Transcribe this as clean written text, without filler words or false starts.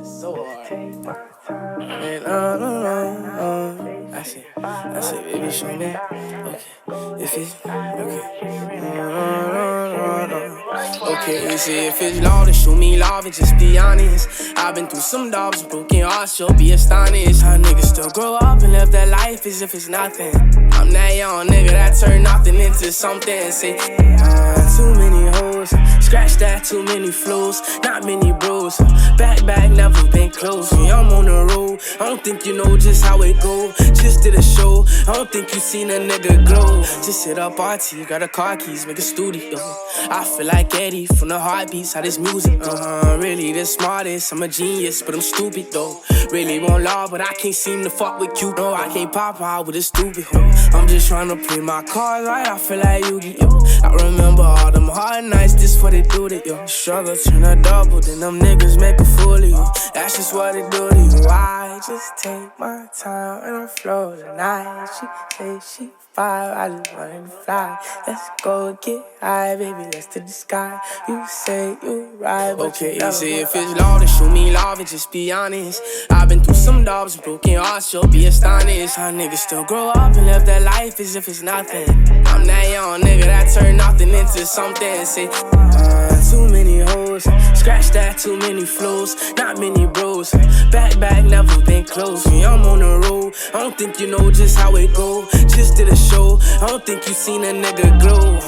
so hard. And I said, baby, show me. Okay, if it's okay, say if it's love, then show me love and just be honest. I've been through some dogs, broken hearts, you'll be astonished. How niggas still grow up and live their life as if it's nothing. I'm that young nigga that turned nothing into something. Say, too many hoes, scratch that, too many flows, not many bros. Back, never been close. Yeah, I'm on the road, I don't think you know just how it go. Just did a show, I don't think you seen a nigga glow. Just hit up RT, got a car keys, make a studio. I feel like Eddie from the heartbeats, how this music really the smartest, I'm a genius, but I'm stupid though. Really want love, but I can't seem to fuck with you. No, I can't pop out with a stupid hoe. I'm just trying to play my cards right, I feel like Yu-Gi-Oh! I remember all them hard nights, this what it do to you. Struggle turn a double, then them niggas make a fool of you. That's just what it do to you. I just take my time and I flow tonight. She say she 5, I just wanted to fly. Let's go get high, baby, let's to the sky. You say you right, but okay, you say if it's love, then show me love and just be honest. I've been through some dogs, broken hearts, you'll be astonished. How niggas still grow up and live their life as if it's nothing. I'm that young nigga that turned nothing into something. Say, too many hoes, scratch that, too many flows, not many bros. Back, never been close. Yeah, I'm on the road, I don't think you know just how it go. Just did a show, I don't think you seen a nigga glow.